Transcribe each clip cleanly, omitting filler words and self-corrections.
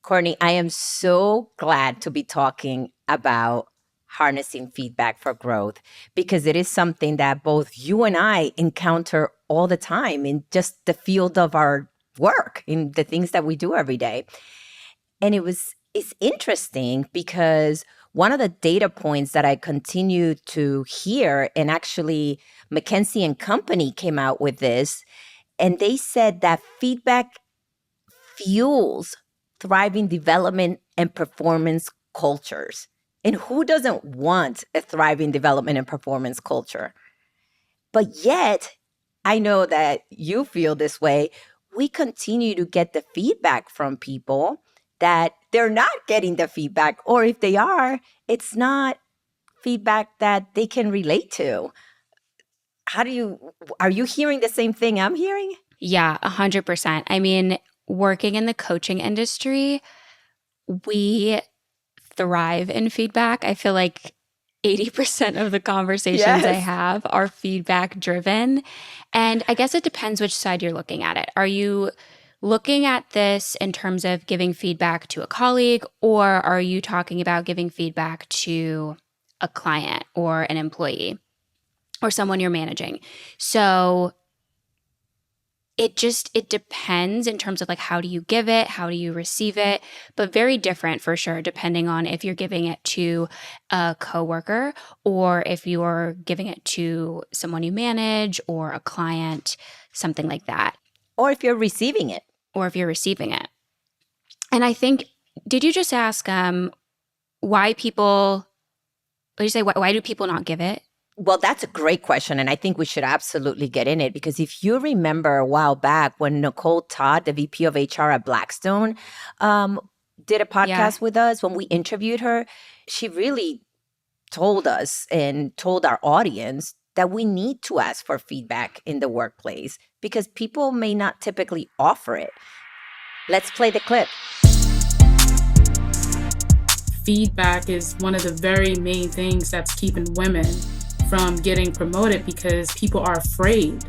Courtney, I am so glad to be talking about harnessing feedback for growth because it is something that both you and I encounter all the time in just the field of our work, in the things that we do every day. And it's interesting because one of the data points that I continue to hear, and actually McKinsey and Company came out with this, and they said that feedback fuels thriving development and performance cultures. And who doesn't want a thriving development and performance culture? But yet, I know that you feel this way. We continue to get the feedback from people that they're not getting the feedback, or if they it's not feedback that they can relate to. Are you hearing the same thing I'm hearing? Yeah, 100%. I mean, working in the coaching industry, we thrive in feedback. I feel like 80% of the conversations I have are feedback driven. And I guess it depends which side you're looking at it. Are you looking at this in terms of giving feedback to a colleague, or are you talking about giving feedback to a client or an employee or someone you're managing? So it depends in terms of like, how do you give it? How do you receive it? But very different for sure, depending on if you're giving it to a coworker or if you're giving it to someone you manage or a client, something like that. Or if you're receiving it. And I think, did you just ask why do people not give it? Well, that's a great question. And I think we should absolutely get in it because if you remember a while back when Nicole Todd, the VP of HR at Blackstone, did a podcast with us, when we interviewed her, she really told us and told our audience that we need to ask for feedback in the workplace because people may not typically offer it. Let's play the clip. Feedback is one of the very main things that's keeping women from getting promoted because people are afraid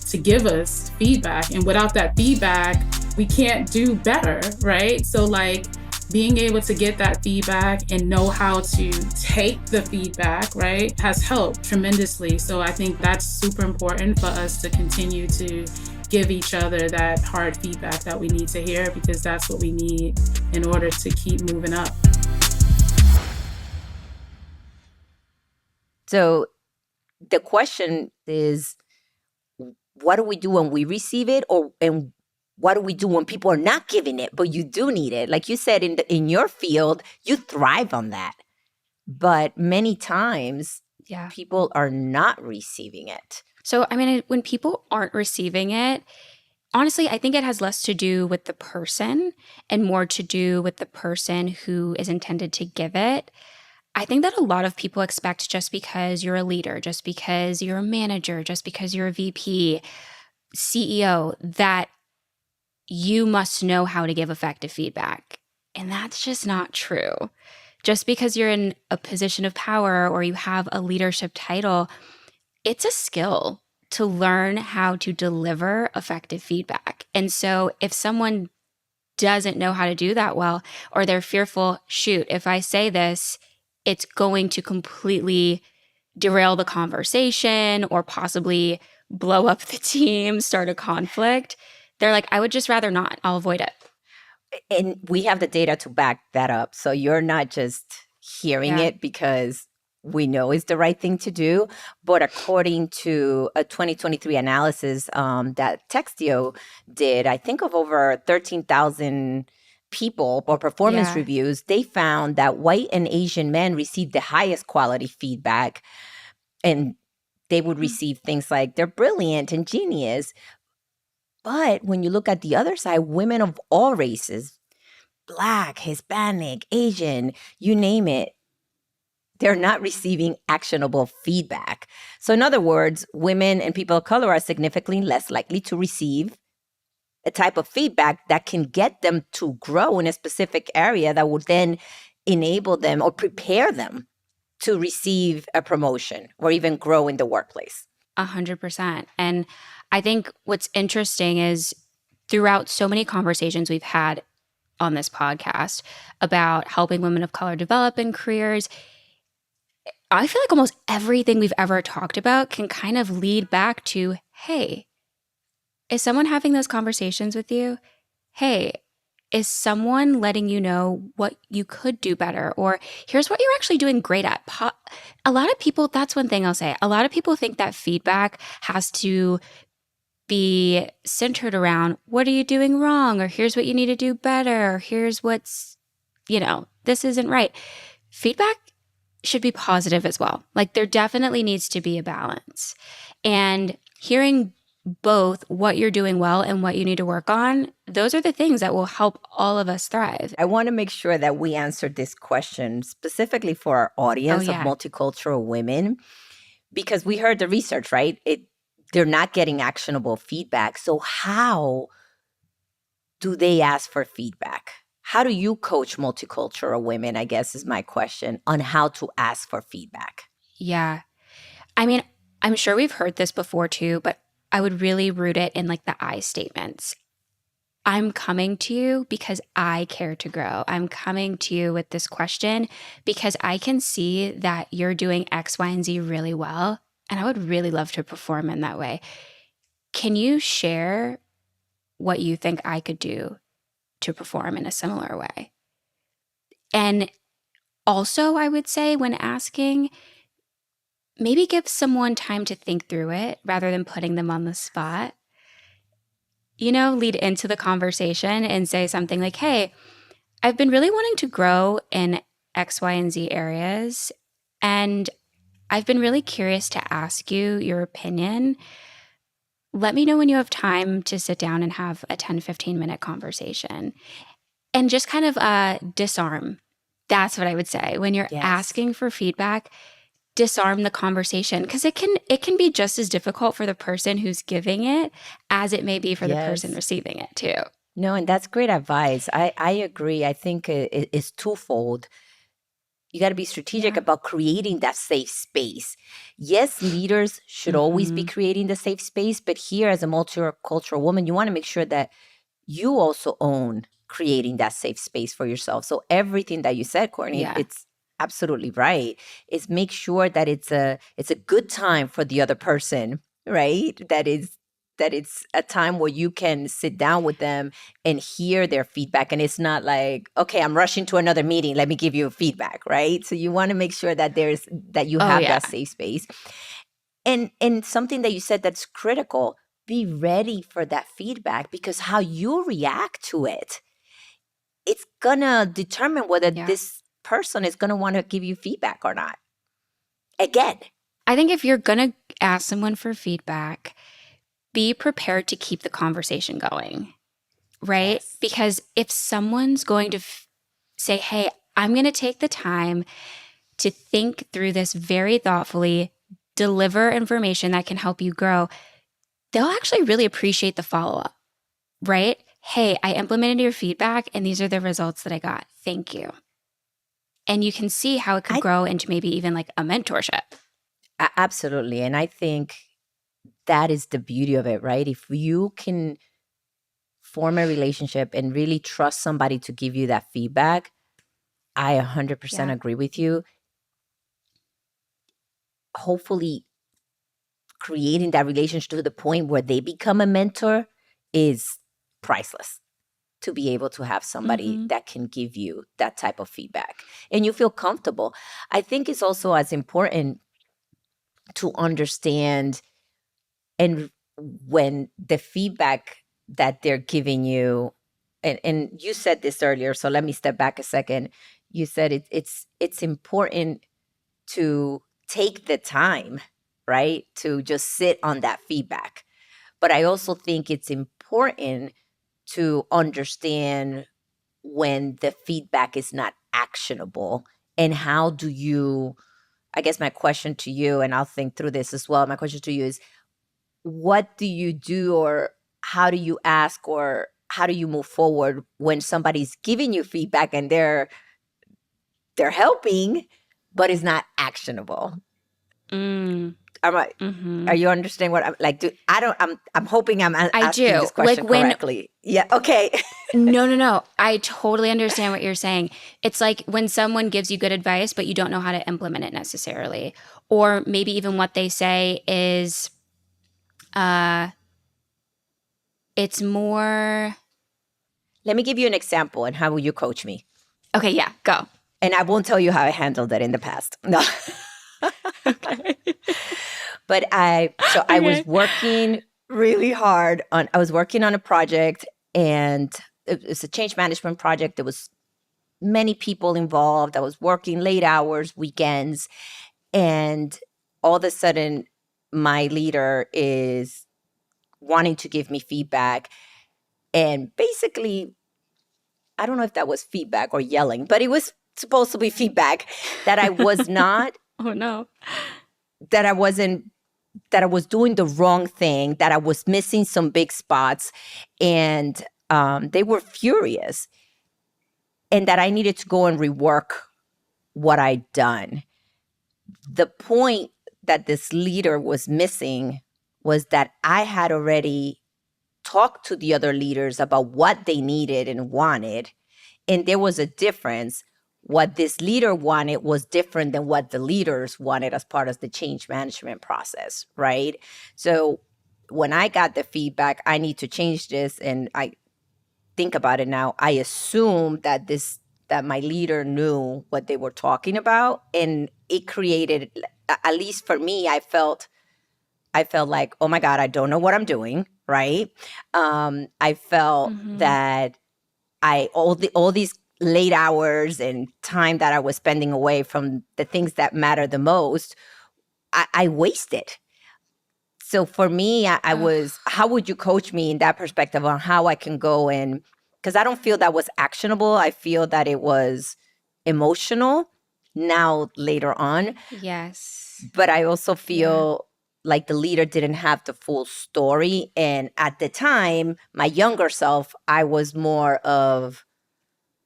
to give us feedback. And without that feedback, we can't do better, right? So like being able to get that feedback and know how to take the feedback, right, has helped tremendously. So I think that's super important for us to continue to give each other that hard feedback that we need to hear because that's what we need in order to keep moving up. So the question is, what do we do when we receive it, and what do we do when people are not giving it, but you do need it? Like you said, in your field, you thrive on that. But many times, people are not receiving it. So, I mean, when people aren't receiving it, honestly, I think it has less to do with the person and more to do with the person who is intended to give it. I think that a lot of people expect just because you're a leader, just because you're a manager, just because you're a VP, CEO, that you must know how to give effective feedback. And that's just not true. Just because you're in a position of power or you have a leadership title, it's a skill to learn how to deliver effective feedback. And so if someone doesn't know how to do that well, or they're fearful, shoot, if I say this, it's going to completely derail the conversation or possibly blow up the team, start a conflict. They're like, I would just rather not. I'll avoid it. And we have the data to back that up. So you're not just hearing it because we know it's the right thing to do. But according to a 2023 analysis that Textio did, I think of over 13,000 people or performance reviews, they found that white and Asian men received the highest quality feedback, and they would receive things like they're brilliant and genius. But when you look at the other side, women of all races, Black, Hispanic, Asian, you name it, they're not receiving actionable feedback. So in other words, women and people of color are significantly less likely to receive a type of feedback that can get them to grow in a specific area that would then enable them or prepare them to receive a promotion or even grow in the workplace. 100%. And I think what's interesting is throughout so many conversations we've had on this podcast about helping women of color develop in careers, I feel like almost everything we've ever talked about can kind of lead back to, hey, is someone having those conversations with you? Hey, is someone letting you know what you could do better? Or here's what you're actually doing great at. A lot of people, that's one thing I'll say. A lot of people think that feedback has to be centered around what are you doing wrong? Or here's what you need to do better. Or here's what's, this isn't right. Feedback should be positive as well. Like there definitely needs to be a balance. And hearing both what you're doing well and what you need to work on, those are the things that will help all of us thrive. I want to make sure that we answered this question specifically for our audience of multicultural women, because we heard the research, right? They're not getting actionable feedback. So how do they ask for feedback? How do you coach multicultural women, I guess is my question, on how to ask for feedback? Yeah. I mean, I'm sure we've heard this before too, but I would really root it in like the I statements. I'm coming to you because I care to grow. I'm coming to you with this question because I can see that you're doing X, Y, and Z really well. And I would really love to perform in that way. Can you share what you think I could do to perform in a similar way? And also, I would say when asking, maybe give someone time to think through it rather than putting them on the spot. Lead into the conversation and say something like, hey, I've been really wanting to grow in X, Y, and Z areas. And I've been really curious to ask you your opinion. Let me know when you have time to sit down and have a 10, 15-minute conversation. And just kind of disarm. That's what I would say. When you're asking for feedback, disarm the conversation, because it can be just as difficult for the person who's giving it as it may be for the person receiving it too. No, and that's great advice. I agree. I think it's twofold. You got to be strategic about creating that safe space. Yes, leaders should always be creating the safe space, but here as a multicultural woman, you want to make sure that you also own creating that safe space for yourself. So everything that you said, Courtney, it's absolutely right, is make sure that it's a good time for the other person, right? That it's a time where you can sit down with them and hear their feedback. And it's not like, okay, I'm rushing to another meeting, let me give you feedback, right? So you want to make sure that you have that safe space. And something that you said that's critical, be ready for that feedback, because how you react to it, it's gonna determine whether this person is gonna want to give you feedback or not. Again, I think if you're gonna ask someone for feedback, be prepared to keep the conversation going, right? Yes. Because if someone's going to say, hey, I'm going to take the time to think through this very thoughtfully, deliver information that can help you grow, they'll actually really appreciate the follow-up, right? Hey, I implemented your feedback and these are the results that I got. Thank you. And you can see how it could grow into maybe even like a mentorship. Absolutely. And I think that is the beauty of it, right? If you can form a relationship and really trust somebody to give you that feedback, I 100% agree with you. Hopefully, creating that relationship to the point where they become a mentor is priceless. To be able to have somebody that can give you that type of feedback and you feel comfortable. I think it's also as important to understand, and when the feedback that they're giving you, and you said this earlier, so let me step back a second. You said it's important to take the time, right, to just sit on that feedback. But I also think it's important to understand when the feedback is not actionable, and how do you, I guess my question to you, and I'll think through this as well, my question to you is, what do you do, or how do you ask, or how do you move forward when somebody's giving you feedback and they're helping, but it's not actionable? Are you understanding what I'm like? I'm hoping I'm asking do. this question correctly. Yeah. Okay. No. I totally understand what you're saying. It's like when someone gives you good advice, but you don't know how to implement it necessarily. Or maybe even what they say is, it's more. Let me give you an example, and how will you coach me? Okay, yeah, go. And I won't tell you how I handled it in the past. No. Okay. But I was working really hard I was working on a project, and it was a change management project. There was many people involved. I was working late hours, weekends, and all of a sudden my leader is wanting to give me feedback. And basically, I don't know if that was feedback or yelling, but it was supposed to be feedback that I was not, Oh, no. that I wasn't, that I was doing the wrong thing, that I was missing some big spots. And they were furious, and that I needed to go and rework what I'd done. The point that this leader was missing was that I had already talked to the other leaders about what they needed and wanted. And there was a difference. What this leader wanted was different than what the leaders wanted as part of the change management process, right? So when I got the feedback, I need to change this, and I think about it now, I assume that my leader knew what they were talking about, and it created, at least for me, I felt like, oh my God, I don't know what I'm doing, right? I felt that all these late hours and time that I was spending away from the things that matter the most, I wasted. So for me, I was, how would you coach me in that perspective on how I can go in? Because I don't feel that was actionable. I feel that it was emotional now later on. Yes. But I also feel like the leader didn't have the full story. And at the time, my younger self, I was more of,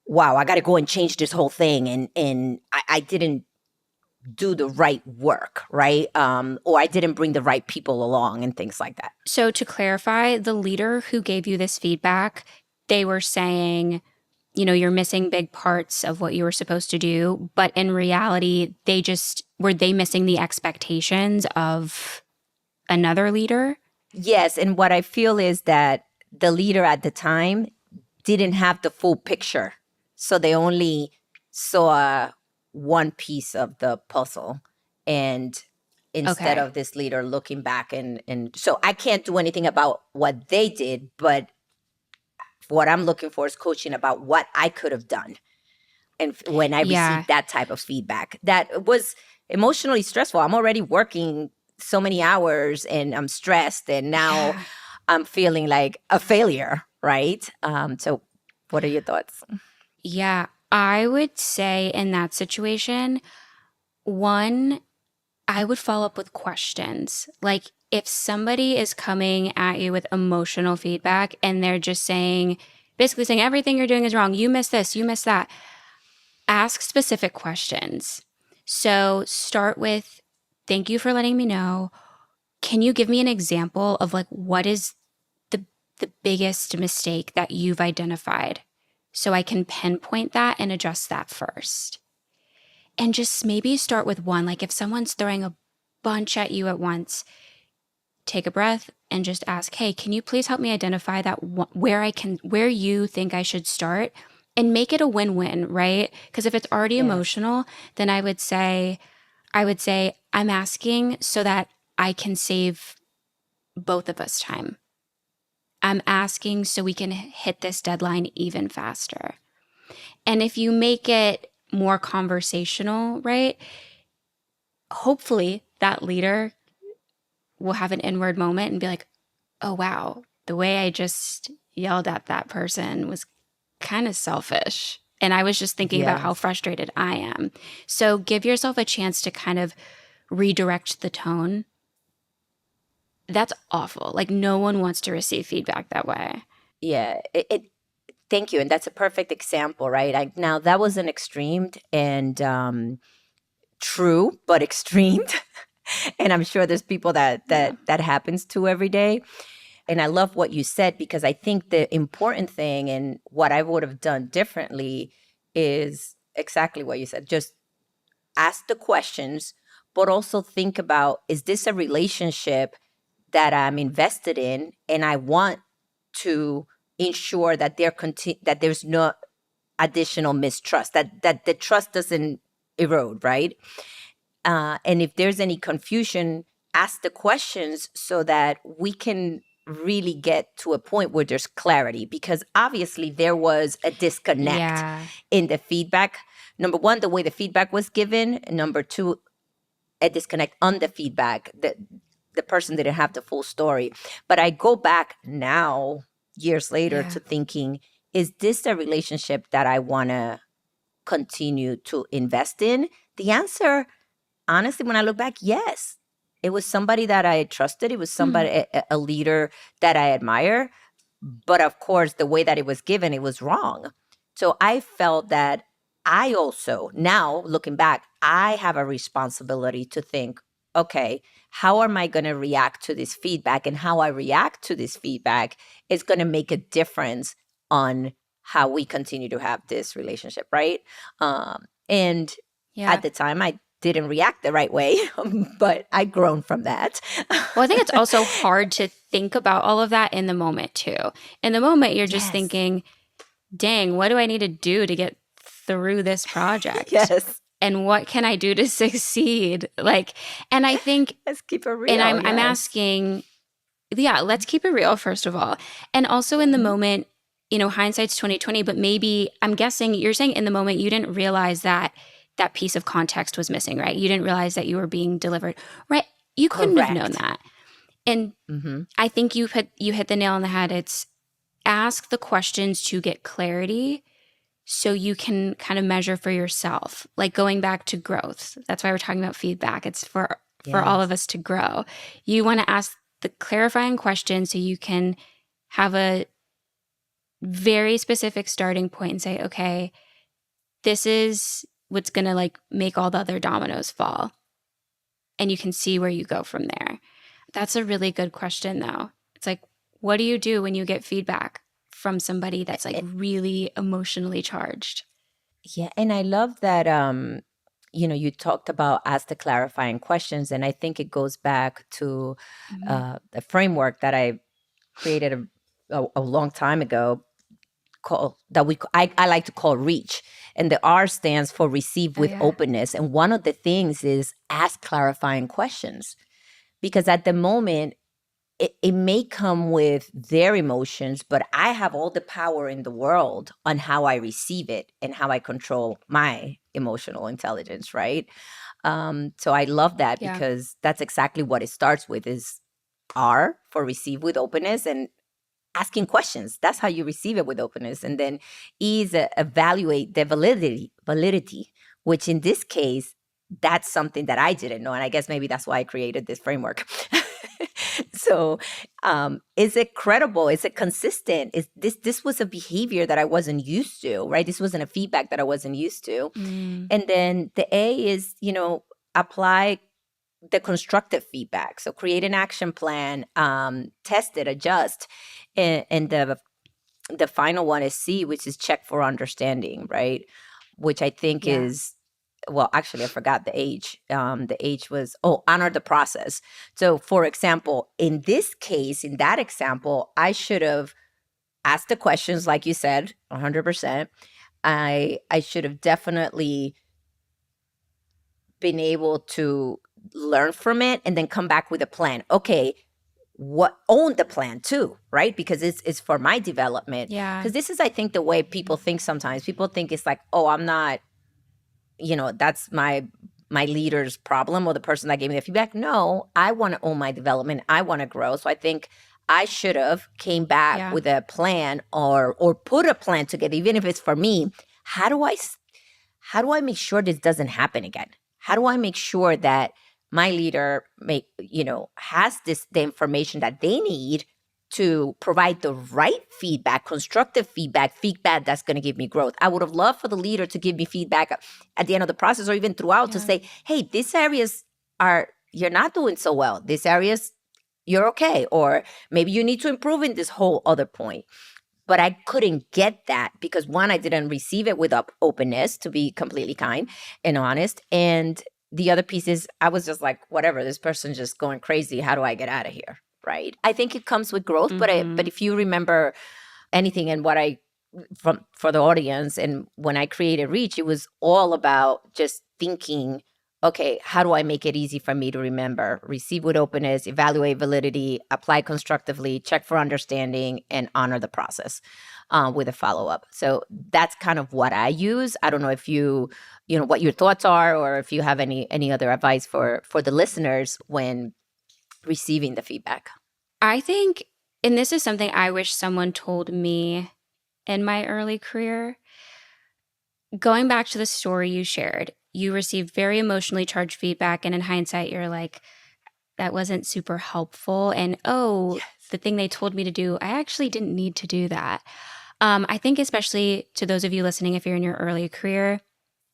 wow, I got to go and change this whole thing. And I didn't do the right work, right? Or I didn't bring the right people along and things like that. So to clarify, the leader who gave you this feedback, they were saying, you're missing big parts of what you were supposed to do. But in reality, were they missing the expectations of another leader? Yes. And what I feel is that the leader at the time didn't have the full picture. So they only saw one piece of the puzzle. And instead of this leader looking back, and so I can't do anything about what they did, but what I'm looking for is coaching about what I could have done. And when I received that type of feedback, that was emotionally stressful. I'm already working so many hours and I'm stressed, and now I'm feeling like a failure, right? So what are your thoughts? Yeah, I would say in that situation, one, I would follow up with questions. Like if somebody is coming at you with emotional feedback and they're just basically saying everything you're doing is wrong, you missed this, you missed that, ask specific questions. So start with, thank you for letting me know. Can you give me an example of like what is the biggest mistake that you've identified, so I can pinpoint that and adjust that first? And just maybe start with one. Like if someone's throwing a bunch at you at once, take a breath and just ask, hey, can you please help me identify that where you think I should start, and make it a win-win, right? Because if it's already emotional, then I would say I'm asking so that I can save both of us time. I'm asking so we can hit this deadline even faster. And if you make it more conversational, right? Hopefully that leader will have an inward moment and be like, oh, wow, the way I just yelled at that person was kind of selfish. And I was just thinking about how frustrated I am. So give yourself a chance to kind of redirect the tone. That's awful. Like no one wants to receive feedback that way. Yeah, thank you. And that's a perfect example, right? Now that was an extreme and true, but extreme. And I'm sure there's people that happens to every day. And I love what you said, because I think the important thing and what I would have done differently is exactly what you said. Just ask the questions, but also think about, is this a relationship that I'm invested in and I want to ensure that that there's no additional mistrust, that the trust doesn't erode, right? And if there's any confusion, ask the questions so that we can really get to a point where there's clarity, because obviously there was a disconnect in the feedback. Number one, the way the feedback was given. And number two, a disconnect on the feedback. The person didn't have the full story. But I go back now, years later, to thinking, is this a relationship that I want to continue to invest in? The answer, honestly, when I look back, yes. It was somebody that I trusted. It was somebody, a leader that I admire. But of course, the way that it was given, it was wrong. So I felt that I also, now looking back, I have a responsibility to think, okay, how am I going to react to this feedback? And how I react to this feedback is going to make a difference on how we continue to have this relationship, right? And at the time, I didn't react the right way, but I grown from that. Well, I think it's also hard to think about all of that in the moment too. In the moment, you're just thinking, dang, what do I need to do to get through this project? Yes. And what can I do to succeed? And I think, let's keep it real. And I'm asking, let's keep it real, first of all. And also in the moment, hindsight's 2020, but maybe I'm guessing you're saying in the moment, you didn't realize that piece of context was missing, right? You didn't realize that you were being delivered, right? You couldn't have known that. And I think you hit the nail on the head. It's ask the questions to get clarity so you can kind of measure for yourself. Like going back to growth. That's why we're talking about feedback. It's for all of us to grow. You want to ask the clarifying question so you can have a very specific starting point and say, okay, this is what's going to make all the other dominoes fall. And you can see where you go from there. That's a really good question though. It's like, what do you do when you get feedback from somebody that's really emotionally charged? Yeah. And I love that, you talked about ask the clarifying questions. And I think it goes back to the framework that I created a long time ago, I like to call REACH. And the R stands for receive with openness. And one of the things is ask clarifying questions, because at the moment it may come with their emotions, but I have all the power in the world on how I receive it and how I control my emotional intelligence, right? So I love that because that's exactly what it starts with, is R for receive with openness, and asking questions. That's how you receive it with openness. And then E is evaluate the validity, which in this case, that's something that I didn't know. And I guess maybe that's why I created this framework. So is it credible? Is it consistent? This was a behavior that I wasn't used to, right? This wasn't a feedback that I wasn't used to. And then the A is, apply the constructive feedback. So create an action plan, test it, adjust. And the final one is C, which is check for understanding, right? Which I think is, well, actually, I forgot the H. The H was, honor the process. So, for example, in this case, in that example, I should have asked the questions, like you said, 100%. I should have definitely been able to learn from it and then come back with a plan. Okay, own the plan too, right? Because it's for my development. Yeah. Because this is, I think, the way people think sometimes. People think it's like, I'm not, that's my leader's problem or the person that gave me the feedback. No, I want to own my development. I want to grow. So I think I should have came back with a plan or put a plan together, even if it's for me. How do I make sure this doesn't happen again? How do I make sure that my leader has the information that they need to provide the right feedback, constructive feedback that's going to give me growth? I would have loved for the leader to give me feedback at the end of the process or even throughout to say, hey, these areas are, you're not doing so well. This area's, you're okay. Or maybe you need to improve in this whole other point. But I couldn't get that because one, I didn't receive it with openness, to be completely kind and honest. And the other piece is I was just like, whatever, this person's just going crazy. How do I get out of here? Right. I think it comes with growth. But if you remember anything and what I for the audience and when I created Reach, it was all about just thinking, okay, how do I make it easy for me to remember? Receive with openness, evaluate validity, apply constructively, check for understanding, and honor the process with a follow-up. So that's kind of what I use. I don't know if you know, what your thoughts are, or if you have any other advice for the listeners when receiving the feedback. I think, and this is something I wish someone told me in my early career, going back to the story you shared, you received very emotionally charged feedback, and in hindsight, you're like, that wasn't super helpful. And the thing they told me to do, I actually didn't need to do that. I think especially to those of you listening, if you're in your early career,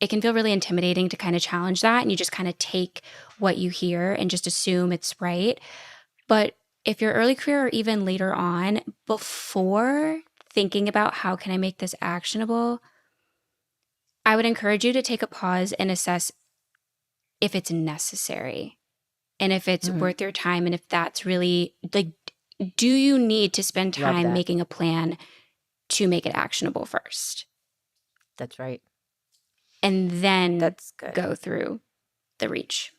it can feel really intimidating to kind of challenge that. And you just kind of take what you hear and just assume it's right. But if you're early career or even later on, before thinking about how can I make this actionable, I would encourage you to take a pause and assess if it's necessary and if it's worth your time, and if that's really, like, do you need to spend time making a plan to make it actionable first? That's right. And then That's good. go through the Reach.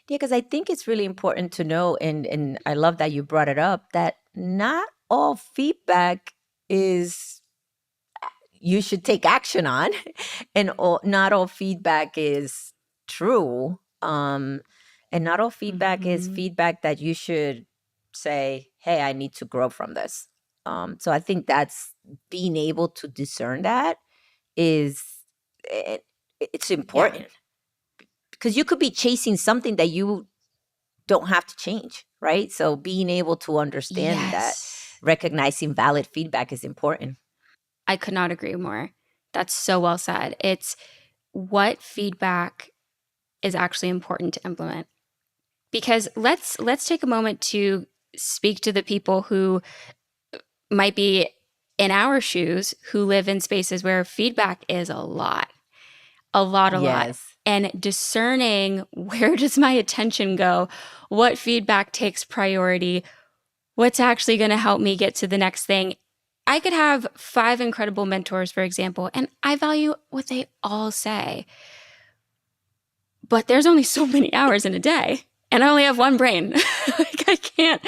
Yeah, because I think it's really important to know, and I love that you brought it up, that not all feedback is you should take action on, and not all feedback is true. And not all feedback is feedback that you should say, hey, I need to grow from this. So I think that's being able to discern that it's important. Because you could be chasing something that you don't have to change, right? So being able to understand that recognizing valid feedback is important. I could not agree more. That's so well said. It's what feedback is actually important to implement. Because let's take a moment to speak to the people who might be in our shoes, who live in spaces where feedback is a lot. And discerning, where does my attention go? What feedback takes priority? What's actually going to help me get to the next thing? I could have 5 incredible mentors, for example, and I value what they all say. But there's only so many hours in a day, and I only have one brain. Like, I can't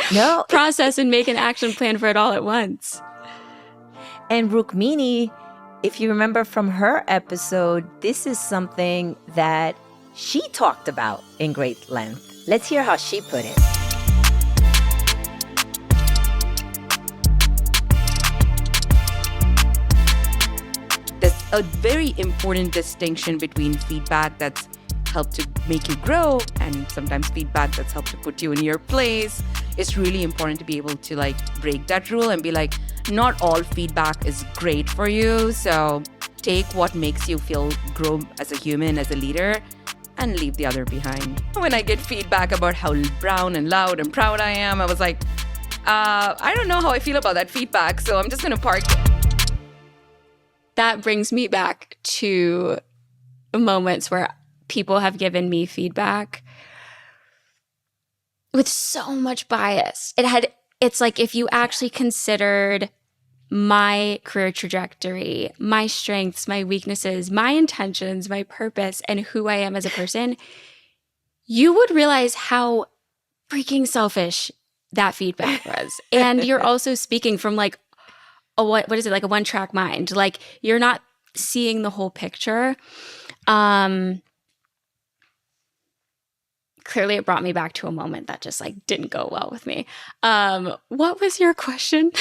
process and make an action plan for it all at once. And Rukmini, if you remember from her episode, this is something that she talked about in great length. Let's hear how she put it. There's a very important distinction between feedback that's helped to make you grow and sometimes feedback that's helped to put you in your place. It's really important to be able to, like, break that rule and be like, not all feedback is great for you. So take what makes you feel grow as a human, as a leader, and leave the other behind. When I get feedback about how brown and loud and proud I am, I was like, I don't know how I feel about that feedback, so I'm just going to park it. That brings me back to moments where people have given me feedback with so much bias. It's like, if you actually considered my career trajectory, my strengths, my weaknesses, my intentions, my purpose, and who I am as a person, you would realize how freaking selfish that feedback was. And you're also speaking from, like, what is it, like a one-track mind. Like, you're not seeing the whole picture. Clearly, it brought me back to a moment that just, like, didn't go well with me. What was your question?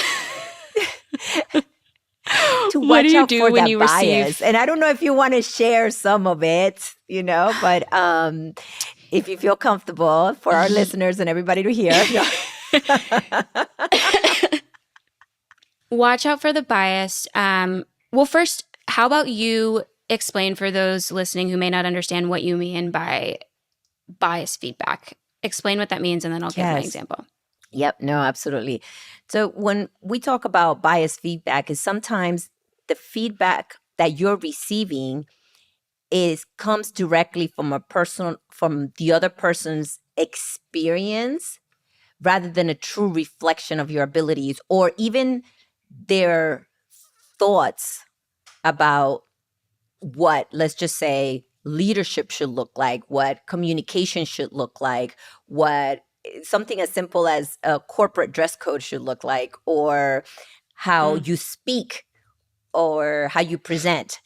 What do you do when you receive? And I don't know if you want to share some of it, you know, but if you feel comfortable for our listeners and everybody to hear. Watch out for the bias. Well, first, how about you explain for those listening who may not understand what you mean by bias feedback. Explain what that means, and then I'll give my Yes. example. Yep. No, absolutely. So when we talk about bias feedback, is sometimes the feedback that you're receiving comes directly from the other person's experience rather than a true reflection of your abilities or even their thoughts about what, let's just say, leadership should look like, what communication should look like, what something as simple as a corporate dress code should look like, or how you speak or how you present.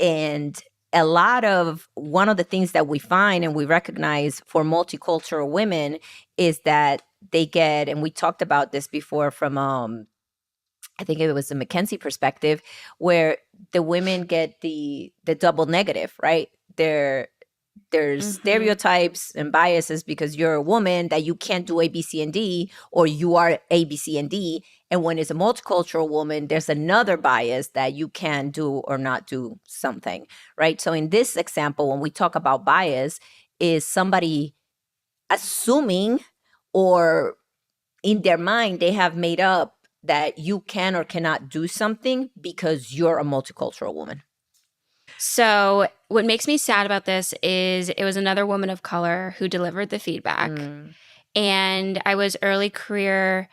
And one of the things that we find and we recognize for multicultural women is that they get, and we talked about this before from I think it was the McKinsey perspective, where the women get the double negative, right? There's stereotypes and biases because you're a woman that you can't do A, B, C, and D, or you are A, B, C, and D. And when it's a multicultural woman, there's another bias that you can do or not do something, right? So in this example, when we talk about bias, is somebody assuming or in their mind they have made up that you can or cannot do something because you're a multicultural woman. So what makes me sad about this is it was another woman of color who delivered the feedback. And I was early career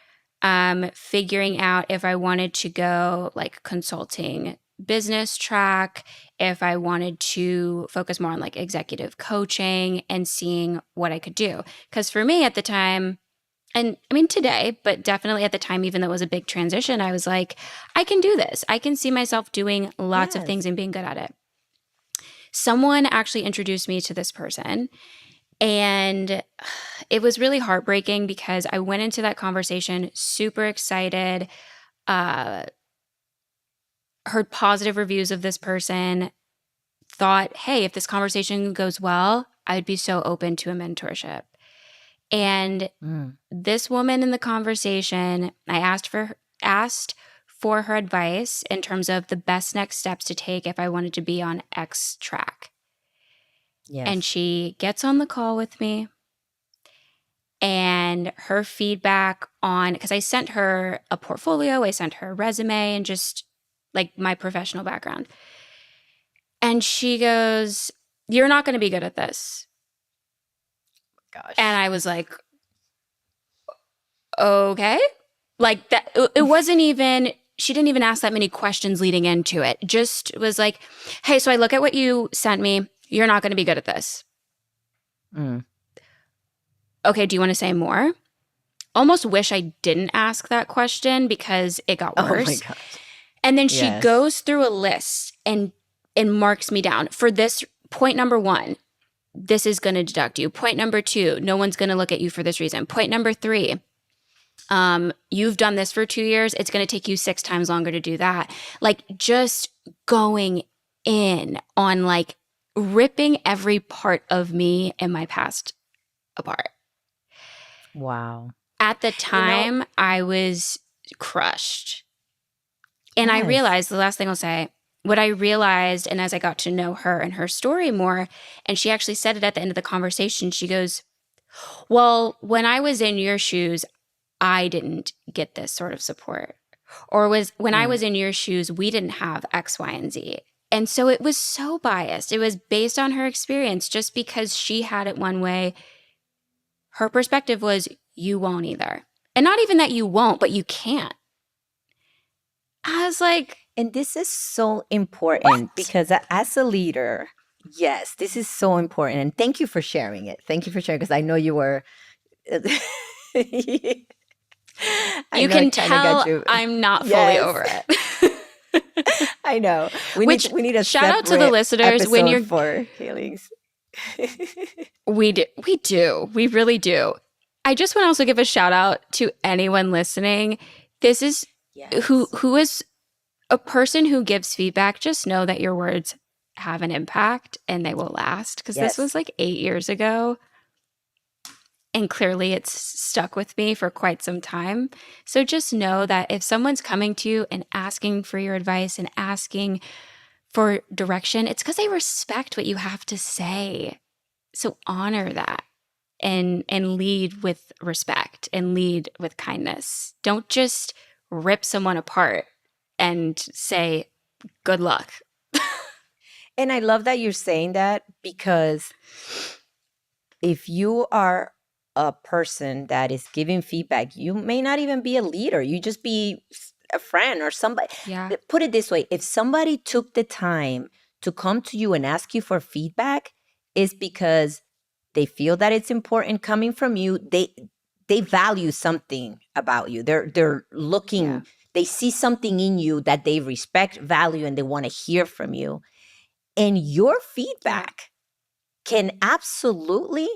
figuring out if I wanted to go like consulting business track, if I wanted to focus more on like executive coaching and seeing what I could do. Because for me at the time, and I mean today, but definitely at the time, even though it was a big transition, I was like, I can do this. I can see myself doing lots of things and being good at it. Someone actually introduced me to this person, and it was really heartbreaking because I went into that conversation super excited, heard positive reviews of this person, thought, hey, if this conversation goes well, I'd be so open to a mentorship. And this woman in the conversation, I asked for her advice in terms of the best next steps to take if I wanted to be on X track. Yes. And she gets on the call with me, and her feedback on, because I sent her a portfolio, I sent her a resume and just like my professional background. And she goes, "You're not going to be good at this." Gosh. And I was like, okay. Like that, it wasn't even, she didn't even ask that many questions leading into it. Just was like, hey, so I look at what you sent me. You're not going to be good at this. Okay, do you want to say more? Almost wish I didn't ask that question because it got worse. Oh my gosh. And then she goes through a list and marks me down. For this, point number 1, this is going to deduct you. Point number 2, no one's going to look at you for this reason. Point number 3, you've done this for 2 years. It's going to take you 6 times longer to do that. Like just going in on like ripping every part of me and my past apart. Wow. At the time, I was crushed. And I realized, the last thing I'll say, what I realized, and as I got to know her and her story more, and she actually said it at the end of the conversation, she goes, well, when I was in your shoes, I didn't get this sort of support. Or when I was in your shoes, we didn't have X, Y, and Z. And so it was so biased. It was based on her experience. Just because she had it one way, her perspective was, you won't either. And not even that you won't, but you can't. I was like, and this is so important because as a leader, yes, this is so important. And thank you for sharing it. Thank you for sharing because I know you were. You can tell I'm not fully over it. I know. We need a shout out to the listeners when you're for healings. We do. We really do. I just want to also give a shout out to anyone listening. This is who is a person who gives feedback. Just know that your words have an impact and they will last. Because this was like 8 years ago. And clearly it's stuck with me for quite some time. So just know that if someone's coming to you and asking for your advice and asking for direction, it's because they respect what you have to say. So honor that and lead with respect and lead with kindness. Don't just rip someone apart and say, good luck. And I love that you're saying that, because if you are a person that is giving feedback, you may not even be a leader. You just be a friend or somebody. Yeah. Put it this way. If somebody took the time to come to you and ask you for feedback, is because they feel that it's important coming from you. They value something about you. They're looking, Yeah. they see something in you that they respect, value, and they want to hear from you. And your feedback can absolutely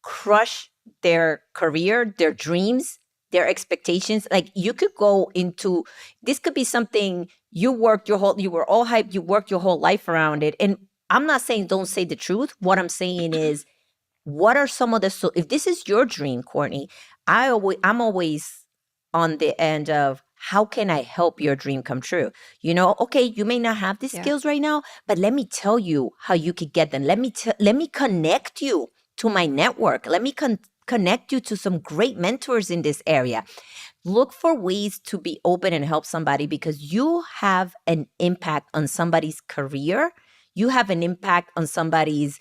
crush their career, their dreams, their expectations. Like, you could go into, this could be something you worked you were all hyped, you worked your whole life around it. And I'm not saying don't say the truth. What I'm saying is, what are some of the, so if this is your dream, Courtney, I'm always on the end of, how can I help your dream come true? You know, okay, you may not have the skills right now, but let me tell you how you could get them. Let me connect you to my network. Let me connect you to some great mentors in this area. Look for ways to be open and help somebody, because you have an impact on somebody's career. You have an impact on somebody's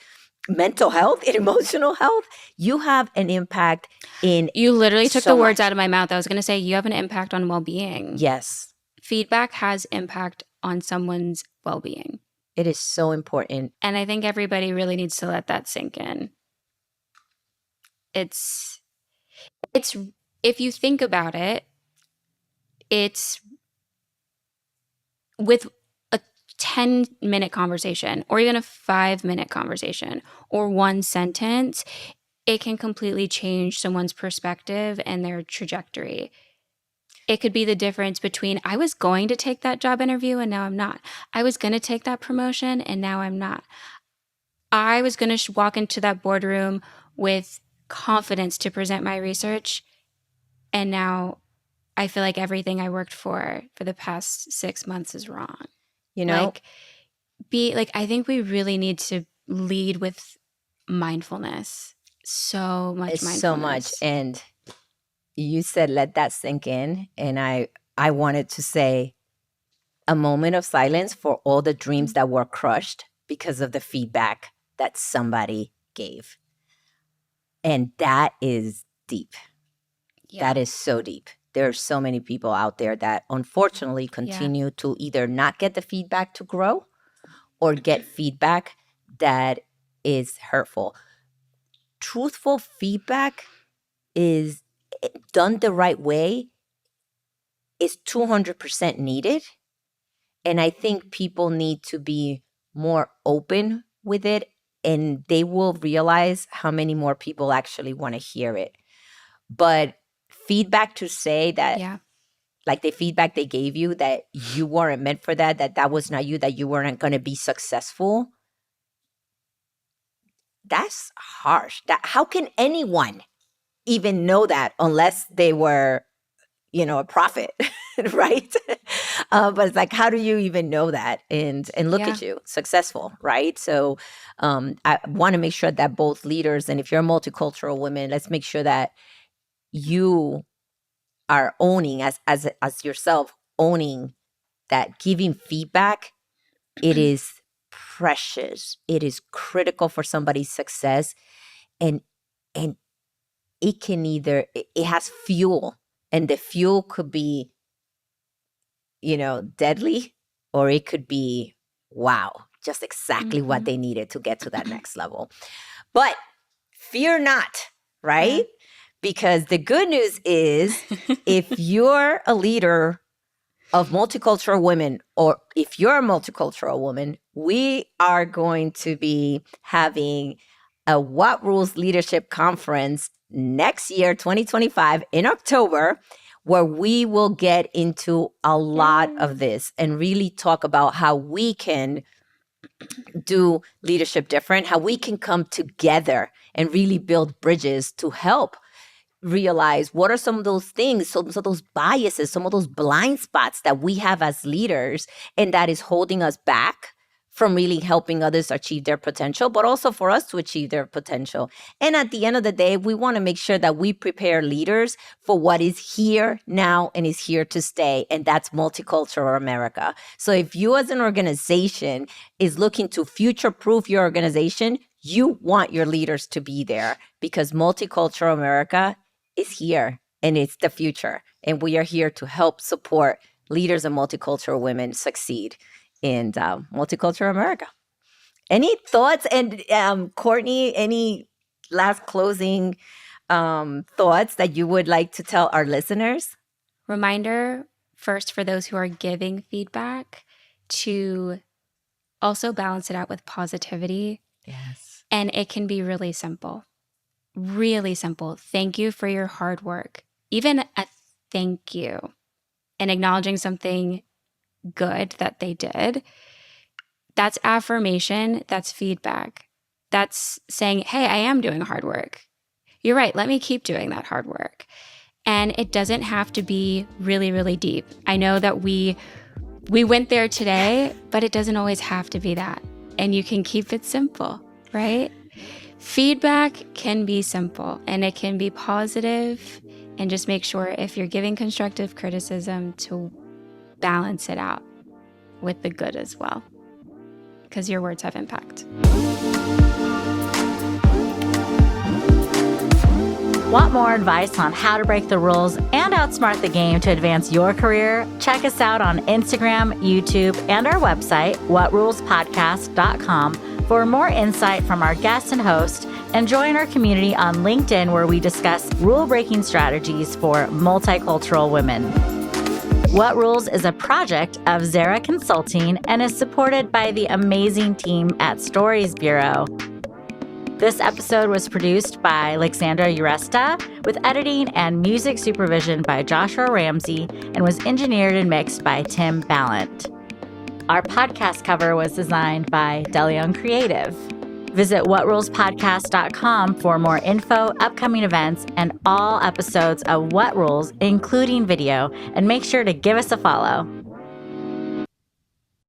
mental health and emotional health. You have an impact in, You literally took so the words much. out of my mouth. I was going to say, you have an impact on well-being. Yes, Feedback has impact on someone's well-being. it is so important. And I think everybody really needs to let that sink in. It's if you think about it, it's with a 10-minute conversation or even a 5-minute conversation or one sentence, it can completely change someone's perspective and their trajectory. It could be the difference between, I was going to take that job interview and now I'm not. I was going to take that promotion and now I'm not. I was going to walk into that boardroom with confidence to present my research, and now I feel like everything I worked for the past 6 months is wrong. You know, I think we really need to lead with mindfulness. So much it's mindfulness. so much. And you said, let that sink in. And I wanted to say, a moment of silence for all the dreams that were crushed because of the feedback that somebody gave. And that is deep. Yeah. That is so deep. There are so many people out there that unfortunately continue to either not get the feedback to grow or get feedback that is hurtful. Truthful feedback is done the right way, is 200% needed. And I think people need to be more open with it, and they will realize how many more people actually want to hear it. But feedback to say that, like the feedback they gave you, that you weren't meant for that was not you, that you weren't going to be successful, that's harsh. How can anyone even know that unless they were, a prophet, right? But it's like, how do you even know that? And look at you, successful, right? So I want to make sure that both leaders, and if you're a multicultural woman, let's make sure that you are owning as yourself, owning that giving feedback, it is precious. It is critical for somebody's success. And it can it has fuel, and the fuel could be, deadly, or it could be, wow, just exactly what they needed to get to that next level. But fear not, right? Because the good news is, if you're a leader of multicultural women, or if you're a multicultural woman, we are going to be having a What Rules Leadership Conference next year, 2025, in October, where we will get into a lot of this and really talk about how we can do leadership different, how we can come together and really build bridges to help realize what are some of those things, some of those biases, some of those blind spots that we have as leaders, and that is holding us back from really helping others achieve their potential, but also for us to achieve their potential. And at the end of the day, we want to make sure that we prepare leaders for what is here now and is here to stay. And that's multicultural America. So if you as an organization is looking to future-proof your organization, you want your leaders to be there because multicultural America is here and it's the future. And we are here to help support leaders and multicultural women succeed in multicultural America. Any thoughts? And Courtney, any last closing thoughts that you would like to tell our listeners? Reminder first for those who are giving feedback to also balance it out with positivity. Yes. And it can be really simple. Really simple. Thank you for your hard work. Even a thank you and acknowledging something good that they did. That's affirmation. That's feedback. That's saying, hey, I am doing hard work. You're right. Let me keep doing that hard work. And it doesn't have to be really, really deep. I know that we went there today, but it doesn't always have to be that. And you can keep it simple, right? Feedback can be simple and it can be positive, and just make sure if you're giving constructive criticism to balance it out with the good as well, because your words have impact. Want more advice on how to break the rules and outsmart the game to advance your career? Check us out on Instagram, YouTube, and our website, whatrulespodcast.com, for more insight from our guests and host, and join our community on LinkedIn where we discuss rule-breaking strategies for multicultural women. What Rules is a project of Zara Consulting and is supported by the amazing team at Stories Bureau. This episode was produced by Alexandra Uresta with editing and music supervision by Joshua Ramsey and was engineered and mixed by Tim Ballant. Our podcast cover was designed by DeLeon Creative. Visit whatrulespodcast.com for more info, upcoming events, and all episodes of What Rules, including video, and make sure to give us a follow.